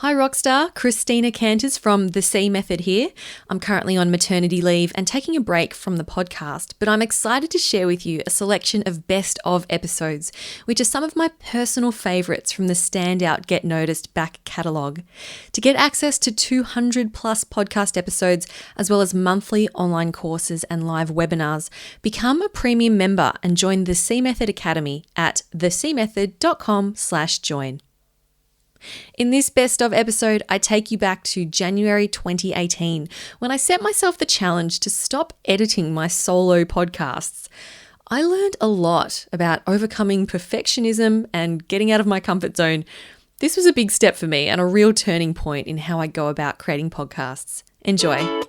Hi Rockstar, Christina Canters from The C Method here. I'm currently on maternity leave and taking a break from the podcast, but I'm excited to share with you a selection of best of episodes, which are some of my personal favourites from the Standout Get Noticed back catalogue. To get access to 200 plus podcast episodes, as well as monthly online courses and live webinars, become a premium member and join the C Method Academy at thecmethod.com/join. In this best of episode, I take you back to January 2018 when I set myself the challenge to stop editing my solo podcasts. I learned a lot about overcoming perfectionism and getting out of my comfort zone. This was a big step for me and a real turning point in how I go about creating podcasts. Enjoy.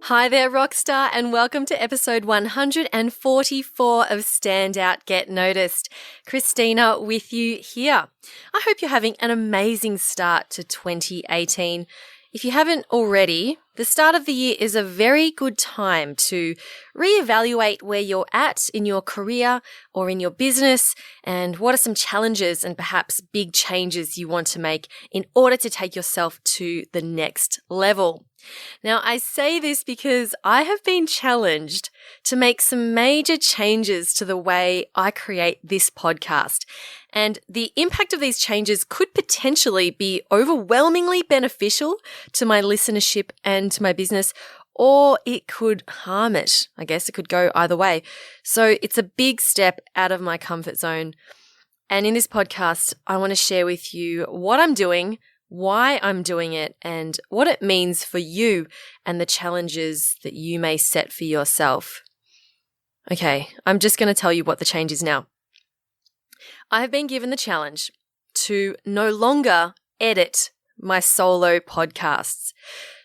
Hi there, Rockstar, and welcome to episode 144 of Standout Get Noticed. Christina with you here. I hope you're having an amazing start to 2018. If you haven't already, the start of the year is a very good time to reevaluate where you're at in your career or in your business and what are some challenges and perhaps big changes you want to make in order to take yourself to the next level. Now, I say this because I have been challenged to make some major changes to the way I create this podcast. And the impact of these changes could potentially be overwhelmingly beneficial to my listenership and to my business, or it could harm it. I guess it could go either way. So it's a big step out of my comfort zone. And in this podcast, I want to share with you what I'm doing, why I'm doing it, and what it means for you and the challenges that you may set for yourself. Okay, I'm just going to tell you what the change is now. I have been given the challenge to no longer edit my solo podcasts.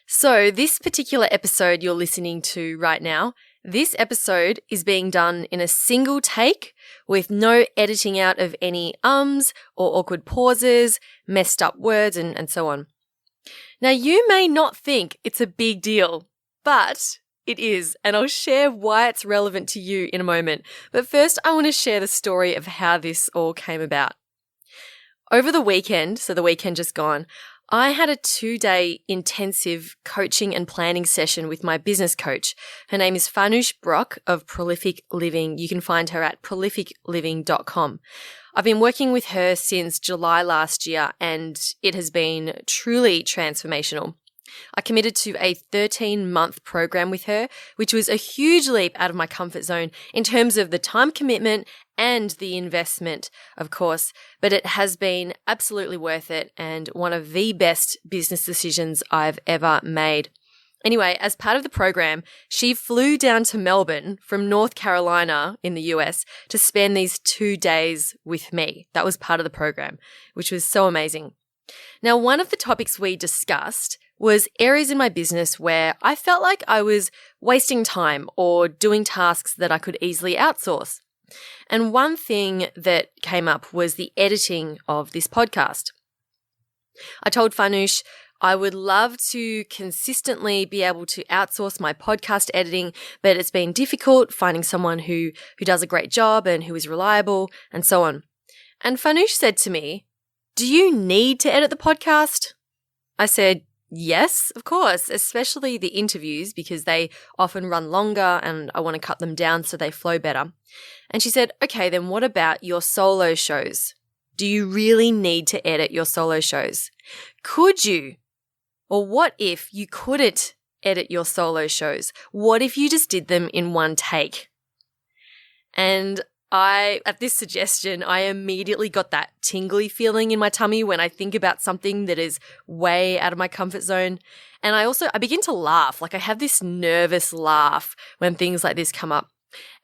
So this particular episode you're listening to right now, this episode is being done in a single take with no editing out of any ums or awkward pauses, messed up words, and so on. Now, you may not think it's a big deal, but it is, and I'll share why it's relevant to you in a moment. But first, I want to share the story of how this all came about. Over the weekend, so the weekend just gone, I had a 2-day intensive coaching and planning session with my business coach. Her name is Farnoosh Brock of Prolific Living. You can find her at prolificliving.com. I've been working with her since July last year, and it has been truly transformational. I committed to a 13-month program with her, which was a huge leap out of my comfort zone in terms of the time commitment and the investment, of course, but it has been absolutely worth it and one of the best business decisions I've ever made. Anyway, as part of the program, she flew down to Melbourne from North Carolina in the US to spend these 2 days with me. That was part of the program, which was so amazing. Now, one of the topics we discussed was areas in my business where I felt like I was wasting time or doing tasks that I could easily outsource. And one thing that came up was the editing of this podcast. I told Farnoosh I would love to consistently be able to outsource my podcast editing, but it's been difficult finding someone who does a great job and who is reliable and so on. And Farnoosh said to me, "Do you need to edit the podcast?" I said, "Yes, of course, especially the interviews because they often run longer and I want to cut them down so they flow better." And she said, "Okay, then what about your solo shows? Do you really need to edit your solo shows? Could you? Or what if you couldn't edit your solo shows? What if you just did them in one take?" And at this suggestion, I immediately got that tingly feeling in my tummy when I think about something that is way out of my comfort zone. And I begin to laugh. Like I have this nervous laugh when things like this come up.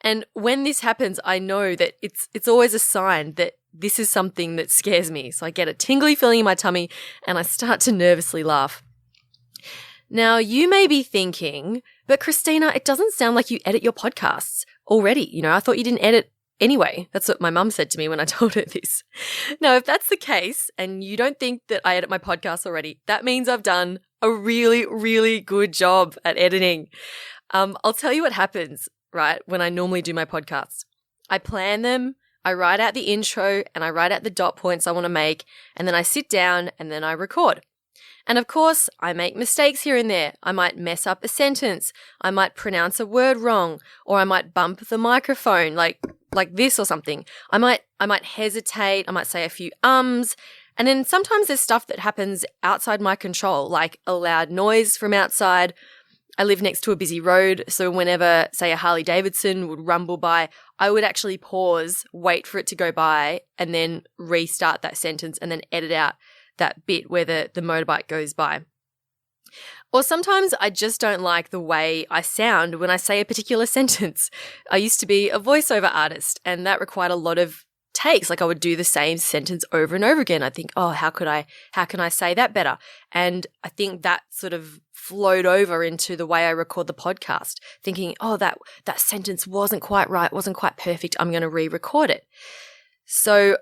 And when this happens, I know that it's always a sign that this is something that scares me. So I get a tingly feeling in my tummy and I start to nervously laugh. Now, you may be thinking, but Christina, it doesn't sound like you edit your podcasts already. I thought you didn't edit anyway. That's what my mum said to me when I told her this. Now, if that's the case and you don't think that I edit my podcasts already, that means I've done a really, really good job at editing. I'll tell you what happens, right, when I normally do my podcasts. I plan them, I write out the intro, and I write out the dot points I want to make, and then I sit down and then I record. And of course, I make mistakes here and there. I might mess up a sentence, I might pronounce a word wrong, or I might bump the microphone like this or something. I might hesitate, I might say a few ums, and then sometimes there's stuff that happens outside my control, like a loud noise from outside. I live next to a busy road, so whenever, say, a Harley Davidson would rumble by, I would actually pause, wait for it to go by, and then restart that sentence and then edit out that bit where the motorbike goes by. Or sometimes I just don't like the way I sound when I say a particular sentence. I used to be a voiceover artist, and that required a lot of takes. Like I would do the same sentence over and over again. I'd think, oh, how can I say that better? And I think that sort of flowed over into the way I record the podcast, thinking, oh, that sentence wasn't quite right, wasn't quite perfect. I'm going to re-record it. So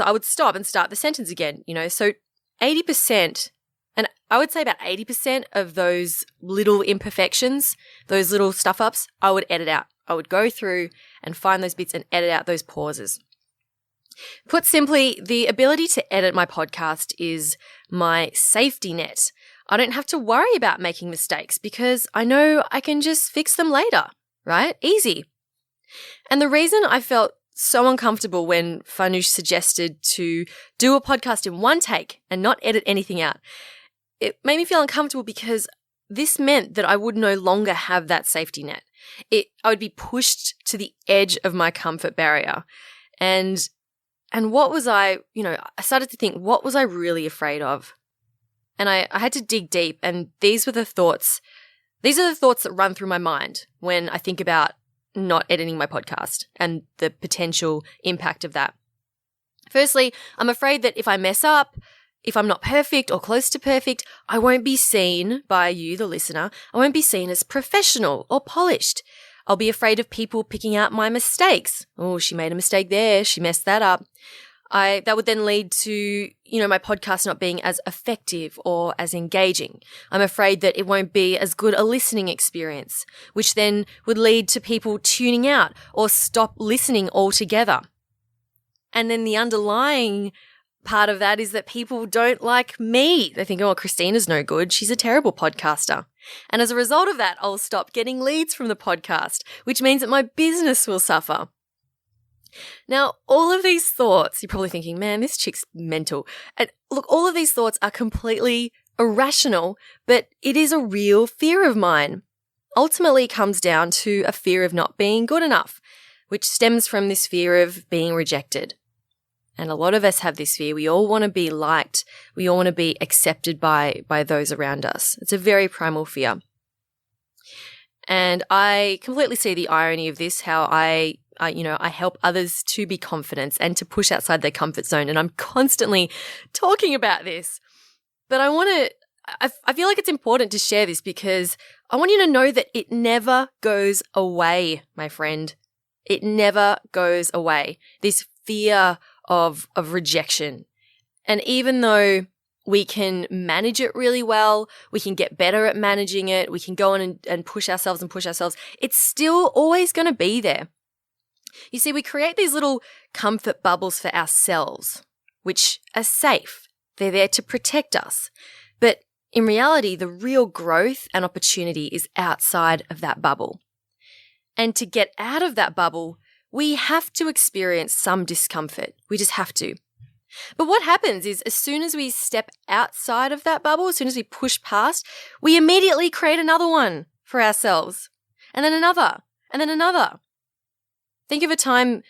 I would stop and start the sentence again, so 80%, and I would say about 80% of those little imperfections, those little stuff-ups, I would edit out. I would go through and find those bits and edit out those pauses. Put simply, the ability to edit my podcast is my safety net. I don't have to worry about making mistakes because I know I can just fix them later, right? Easy. And the reason I felt so uncomfortable when Farnoosh suggested to do a podcast in one take and not edit anything out, it made me feel uncomfortable because this meant that I would no longer have that safety net. I would be pushed to the edge of my comfort barrier. And what was I started to think, what was I really afraid of? And I had to dig deep, and these are the thoughts that run through my mind when I think about not editing my podcast and the potential impact of that. Firstly, I'm afraid that if I mess up, if I'm not perfect or close to perfect, I won't be seen by you, the listener. I won't be seen as professional or polished. I'll be afraid of people picking out my mistakes. Oh, she made a mistake there. She messed that up. That would then lead to, my podcast not being as effective or as engaging. I'm afraid that it won't be as good a listening experience, which then would lead to people tuning out or stop listening altogether. And then the underlying part of that is that people don't like me. They think, oh, Christina's no good. She's a terrible podcaster. And as a result of that, I'll stop getting leads from the podcast, which means that my business will suffer. Now, all of these thoughts, you're probably thinking, man, this chick's mental. And look, all of these thoughts are completely irrational, but it is a real fear of mine. Ultimately, it comes down to a fear of not being good enough, which stems from this fear of being rejected. And a lot of us have this fear. We all want to be liked. We all want to be accepted by those around us. It's a very primal fear. And I completely see the irony of this, how I help others to be confident and to push outside their comfort zone. And I'm constantly talking about this. But I feel like it's important to share this because I want you to know that it never goes away, my friend. It never goes away. This fear of rejection. And even though we can manage it really well, we can get better at managing it, we can go on and push ourselves, it's still always going to be there. You see, we create these little comfort bubbles for ourselves, which are safe. They're there to protect us. But in reality, the real growth and opportunity is outside of that bubble. And to get out of that bubble, we have to experience some discomfort. We just have to. But what happens is as soon as we step outside of that bubble, as soon as we push past, we immediately create another one for ourselves. And then another. And then another. Think of a time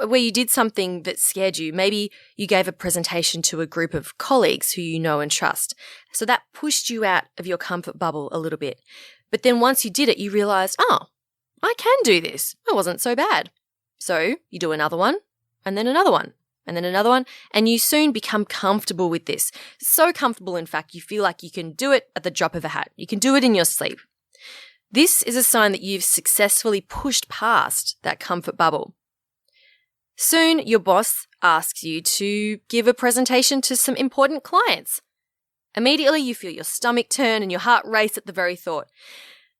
where you did something that scared you. Maybe you gave a presentation to a group of colleagues who you know and trust. So that pushed you out of your comfort bubble a little bit. But then once you did it, you realized, oh, I can do this. It wasn't so bad. So you do another one, and then another one, and then another one, and you soon become comfortable with this. So comfortable, in fact, you feel like you can do it at the drop of a hat. You can do it in your sleep. This is a sign that you've successfully pushed past that comfort bubble. Soon, your boss asks you to give a presentation to some important clients. Immediately, you feel your stomach turn and your heart race at the very thought.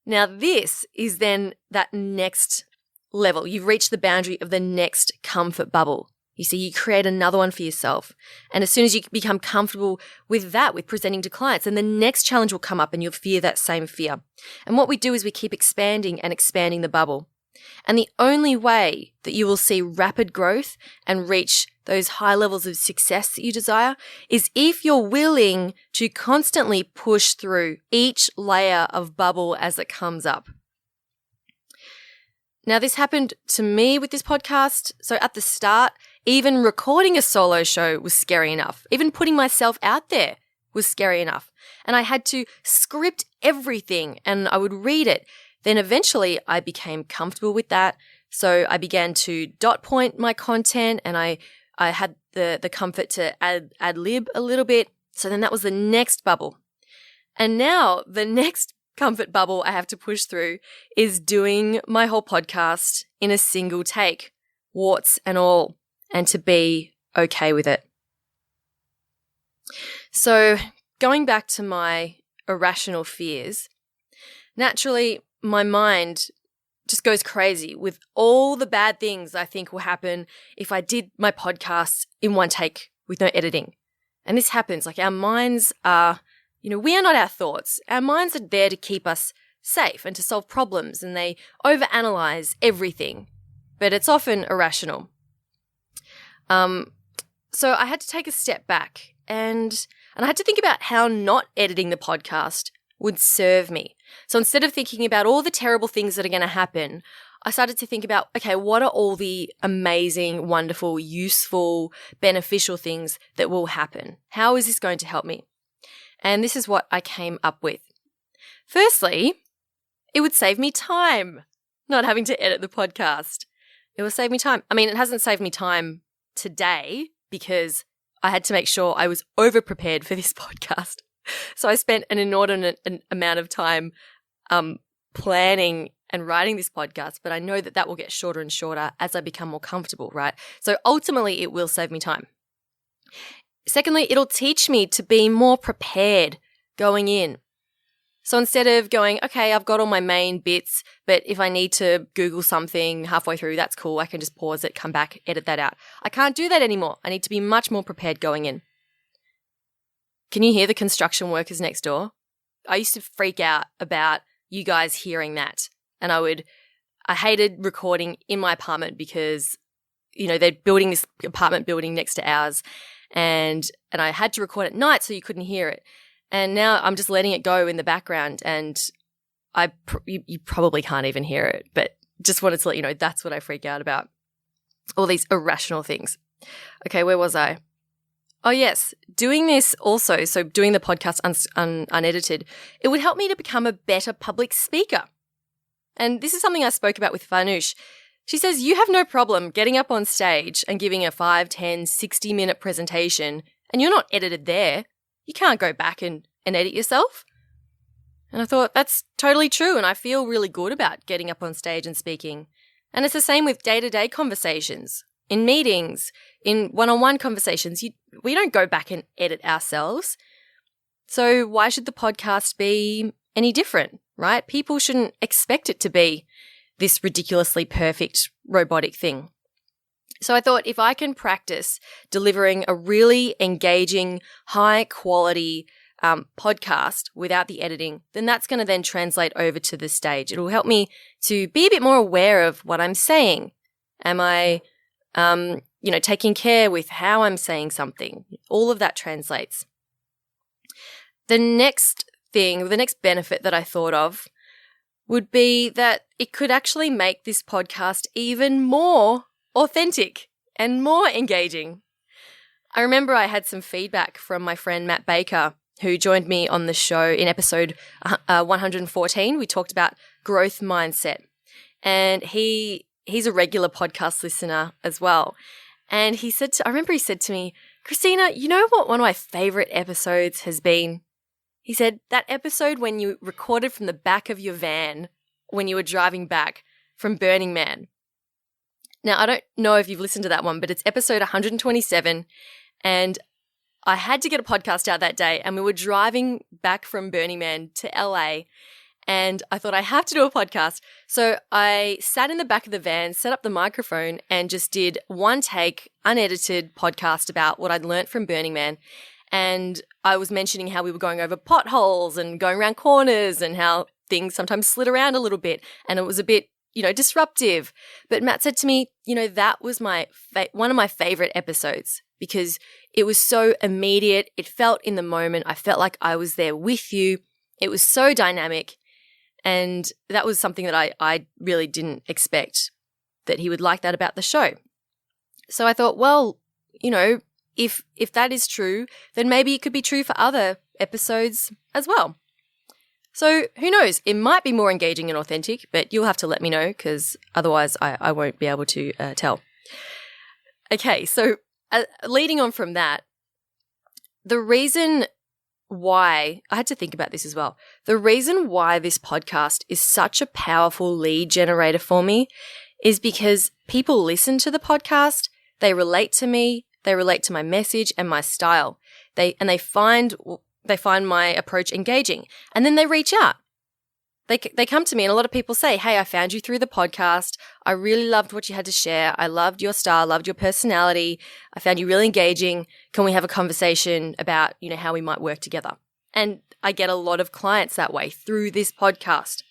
Now, this is then that next level. You've reached the boundary of the next comfort bubble. You see, you create another one for yourself. And as soon as you become comfortable with that, with presenting to clients, then the next challenge will come up and you'll fear that same fear. And what we do is we keep expanding and expanding the bubble. And the only way that you will see rapid growth and reach those high levels of success that you desire is if you're willing to constantly push through each layer of bubble as it comes up. Now, this happened to me with this podcast. So at the start, even recording a solo show was scary enough. Even putting myself out there was scary enough. And I had to script everything and I would read it. Then eventually I became comfortable with that. So I began to dot point my content and I had the comfort to ad lib a little bit. So then that was the next bubble. And now the next comfort bubble I have to push through is doing my whole podcast in a single take, warts and all, and to be okay with it. So going back to my irrational fears, naturally my mind just goes crazy with all the bad things I think will happen if I did my podcast in one take with no editing. And this happens, like our minds are, we are not our thoughts. Our minds are there to keep us safe and to solve problems, and they overanalyze everything, but it's often irrational. So I had to take a step back and I had to think about how not editing the podcast would serve me. So instead of thinking about all the terrible things that are going to happen, I started to think about, okay, what are all the amazing, wonderful, useful, beneficial things that will happen? How is this going to help me? And this is what I came up with. Firstly, it would save me time, not having to edit the podcast. It will save me time. I mean, it hasn't saved me time today because I had to make sure I was over-prepared for this podcast. So I spent an inordinate amount of time planning and writing this podcast, but I know that will get shorter and shorter as I become more comfortable, right? So ultimately, it will save me time. Secondly, it'll teach me to be more prepared going in. So instead of going, okay, I've got all my main bits, but if I need to Google something halfway through, that's cool. I can just pause it, come back, edit that out. I can't do that anymore. I need to be much more prepared going in. Can you hear the construction workers next door? I used to freak out about you guys hearing that. And I hated recording in my apartment because, they're building this apartment building next to ours. And I had to record at night so you couldn't hear it. And now I'm just letting it go in the background and you probably can't even hear it, but just wanted to let you know that's what I freak out about. All these irrational things. Okay, where was I? Oh, yes. Doing this also, so doing the podcast unedited, it would help me to become a better public speaker. And this is something I spoke about with Farnoosh. She says, you have no problem getting up on stage and giving a 5, 10, 60-minute presentation, and you're not edited there. You can't go back and edit yourself. And I thought, that's totally true, and I feel really good about getting up on stage and speaking. And it's the same with day-to-day conversations. In meetings, in one-on-one conversations, we don't go back and edit ourselves. So why should the podcast be any different, right? People shouldn't expect it to be this ridiculously perfect robotic thing. So I thought if I can practice delivering a really engaging, high-quality podcast without the editing, then that's going to then translate over to the stage. It will help me to be a bit more aware of what I'm saying. Am I taking care with how I'm saying something? All of that translates. The next benefit that I thought of would be that it could actually make this podcast even more authentic and more engaging. I remember I had some feedback from my friend Matt Baker, who joined me on the show in episode 114. We talked about growth mindset, and he's a regular podcast listener as well. And I remember he said to me, Christina, you know what one of my favorite episodes has been? He said, that episode when you recorded from the back of your van when you were driving back from Burning Man. Now, I don't know if you've listened to that one, but it's episode 127, and I had to get a podcast out that day, and we were driving back from Burning Man to LA, and I thought I have to do a podcast. So I sat in the back of the van, set up the microphone, and just did one take, unedited podcast about what I'd learnt from Burning Man. And I was mentioning how we were going over potholes and going around corners and how things sometimes slid around a little bit, and it was a bit, disruptive. But Matt said to me, that was one of my favorite episodes because it was so immediate. It felt in the moment. I felt like I was there with you. It was so dynamic. And that was something that I really didn't expect that he would like that about the show. So I thought, well, if that is true, then maybe it could be true for other episodes as well. So who knows? It might be more engaging and authentic, but you'll have to let me know because otherwise I won't be able to tell. Okay, so leading on from that, the reason why – I had to think about this as well. The reason why this podcast is such a powerful lead generator for me is because people listen to the podcast, they relate to me, they relate to my message and my style. They find my approach engaging, and then they reach out. They come to me, and a lot of people say, hey, I found you through the podcast. I really loved what you had to share. I loved your style, loved your personality. I found you really engaging. Can we have a conversation about, how we might work together? And I get a lot of clients that way through this podcast.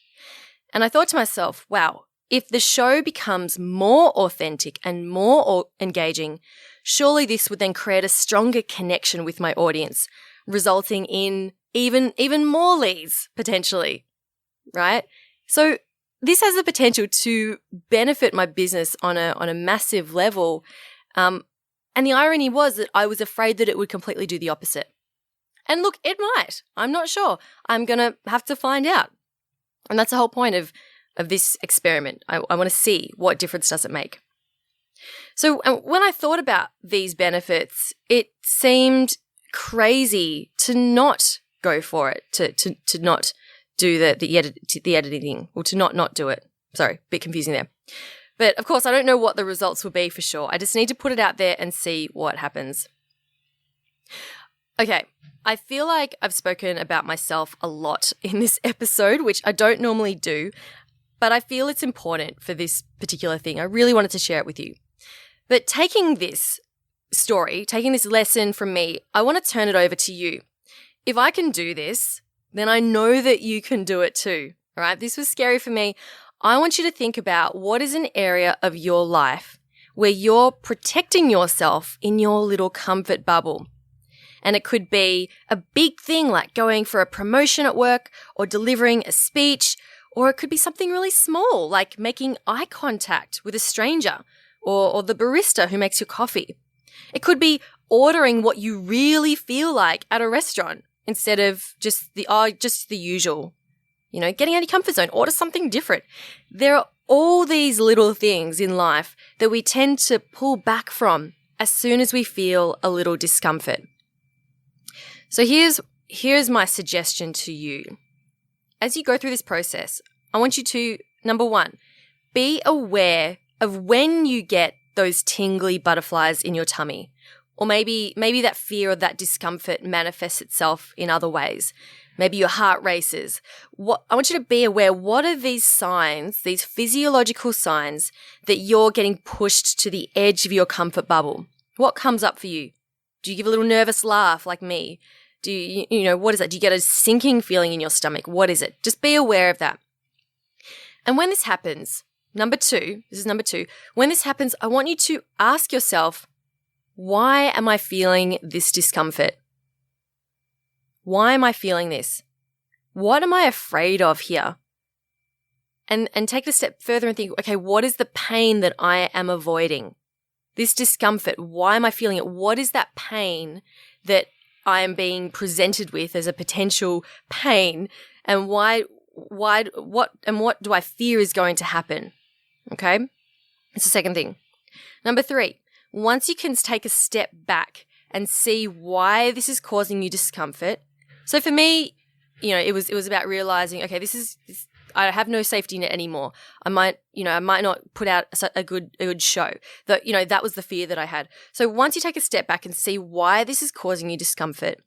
And I thought to myself, wow, if the show becomes more authentic and more engaging, surely this would then create a stronger connection with my audience, resulting in even more leads potentially. Right? So this has the potential to benefit my business on a massive level. And the irony was that I was afraid that it would completely do the opposite. And look, it might. I'm not sure. I'm going to have to find out. And that's the whole point of this experiment. I want to see what difference does it make. So when I thought about these benefits, it seemed crazy to not go for it, to not do the editing thing, or to not do it. Sorry, a bit confusing there. But of course, I don't know what the results will be for sure. I just need to put it out there and see what happens. Okay, I feel like I've spoken about myself a lot in this episode, which I don't normally do, but I feel it's important for this particular thing. I really wanted to share it with you. But taking this story, taking this lesson from me, I want to turn it over to you. If I can do this, then I know that you can do it too, all right? This was scary for me. I want you to think about what is an area of your life where you're protecting yourself in your little comfort bubble. And it could be a big thing like going for a promotion at work or delivering a speech, or it could be something really small like making eye contact with a stranger or the barista who makes your coffee. It could be ordering what you really feel like at a restaurant, instead of just the usual, getting out of your comfort zone, order something different. There are all these little things in life that we tend to pull back from as soon as we feel a little discomfort. So here's my suggestion to you. As you go through this process, I want you to, number one, be aware of when you get those tingly butterflies in your tummy. Or maybe that fear or that discomfort manifests itself in other ways. Maybe your heart races. I want you to be aware, what are these signs, these physiological signs that you're getting pushed to the edge of your comfort bubble? What comes up for you? Do you give a little nervous laugh like me? Do you what is that? Do you get a sinking feeling in your stomach? What is it? Just be aware of that. And when this happens, number two, when this happens, I want you to ask yourself, why am I feeling this discomfort? Why am I feeling this? What am I afraid of here? And take it a step further and think, okay, what is the pain that I am avoiding? This discomfort, why am I feeling it? What is that pain that I am being presented with as a potential pain? And what do I fear is going to happen? Okay? It's the second thing. Number three, once you can take a step back and see why this is causing you discomfort. So for me, it was about realizing, okay, I have no safety net anymore. I might not put out a good show. That was the fear that I had. So once you take a step back and see why this is causing you discomfort,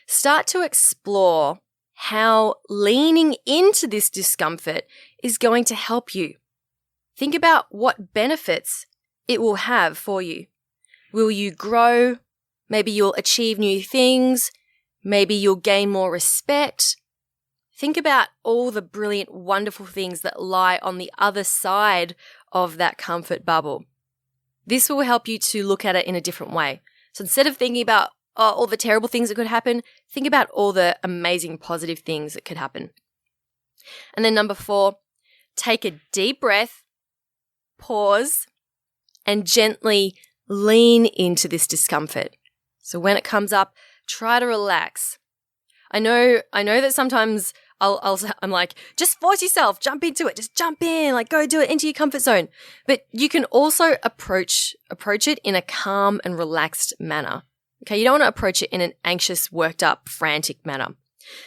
start to explore how leaning into this discomfort is going to help you. Think about what benefits it will have for you. Will you grow? Maybe you'll achieve new things. Maybe you'll gain more respect. Think about all the brilliant, wonderful things that lie on the other side of that comfort bubble. This will help you to look at it in a different way. So instead of thinking about all the terrible things that could happen, think about all the amazing positive things that could happen. And then number 4, take a deep breath, pause, and gently lean into this discomfort. So when it comes up, try to relax. I know that sometimes I'm like, just force yourself, jump into it, just jump in, like go do it into your comfort zone. But you can also approach it in a calm and relaxed manner. Okay, you don't want to approach it in an anxious, worked up, frantic manner.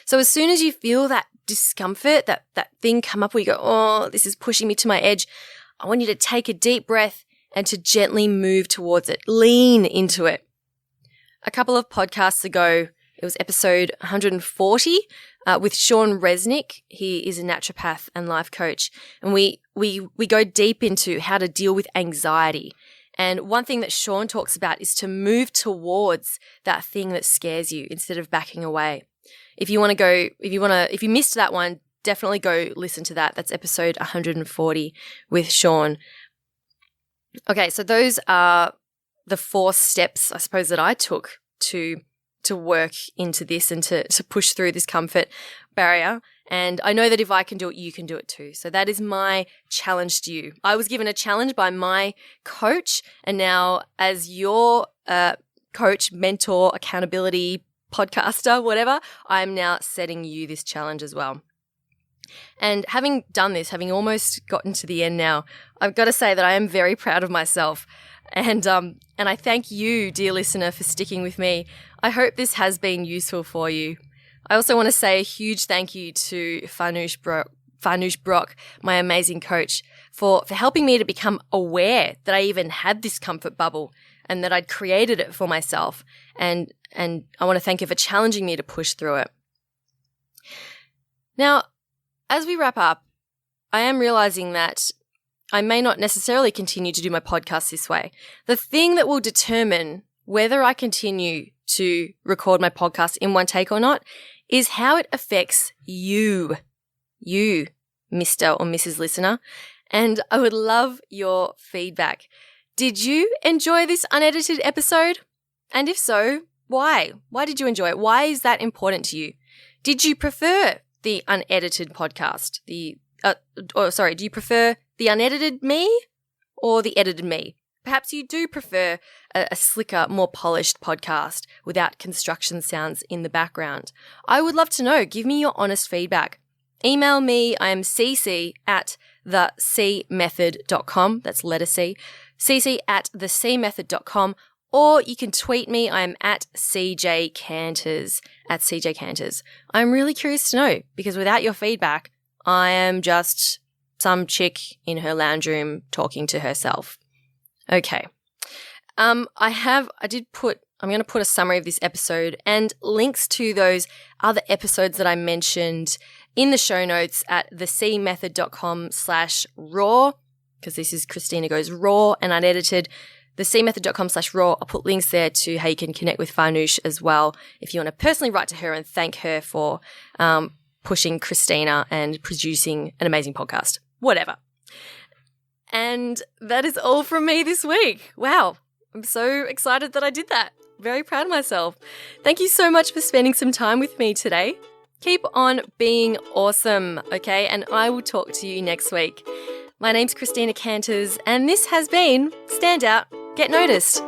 So as soon as you feel that discomfort, that thing come up where you go, oh, this is pushing me to my edge, I want you to take a deep breath and to gently move towards it. Lean into it. A couple of podcasts ago, it was episode 140 with Sean Resnick. He is a naturopath and life coach. And we go deep into how to deal with anxiety. And one thing that Sean talks about is to move towards that thing that scares you instead of backing away. If you missed that one, definitely go listen to that. That's episode 140 with Sean. Okay, so those are the 4 steps, I suppose, that I took to work into this and to push through this comfort barrier. And I know that if I can do it, you can do it too. So that is my challenge to you. I was given a challenge by my coach, and now as your coach, mentor, accountability, podcaster, whatever, I'm now setting you this challenge as well. And having done this, having almost gotten to the end now, I've got to say that I am very proud of myself. And I thank you, dear listener, for sticking with me. I hope this has been useful for you. I also want to say a huge thank you to Farnoosh Brock, my amazing coach, for helping me to become aware that I even had this comfort bubble and that I'd created it for myself. And I want to thank her for challenging me to push through it. Now, as we wrap up, I am realizing that I may not necessarily continue to do my podcast this way. The thing that will determine whether I continue to record my podcast in one take or not is how it affects you, Mr. or Mrs. Listener. And I would love your feedback. Did you enjoy this unedited episode? And if so, why? Why did you enjoy it? Why is that important to you? Did you prefer the unedited podcast? Do you prefer the unedited me or the edited me? Perhaps you do prefer a slicker, more polished podcast without construction sounds in the background. I would love to know. Give me your honest feedback. Email me. I am cc@thecmethod.com. That's letter C. cc@thecmethod.com. Or you can tweet me. I am at CJCanters, @CJCanters. I'm really curious to know, because without your feedback, I am just some chick in her lounge room talking to herself. Okay. I'm going to put a summary of this episode and links to those other episodes that I mentioned in the show notes at thecmethod.com/raw, because this is Christina Goes Raw and Unedited. thecmethod.com/raw. I'll put links there to how you can connect with Farnoosh as well if you want to personally write to her and thank her for pushing Christina and producing an amazing podcast. Whatever. And that is all from me this week. Wow. I'm so excited that I did that. Very proud of myself. Thank you so much for spending some time with me today. Keep on being awesome, okay? And I will talk to you next week. My name's Christina Canters, and this has been Stand Out, Get Noticed.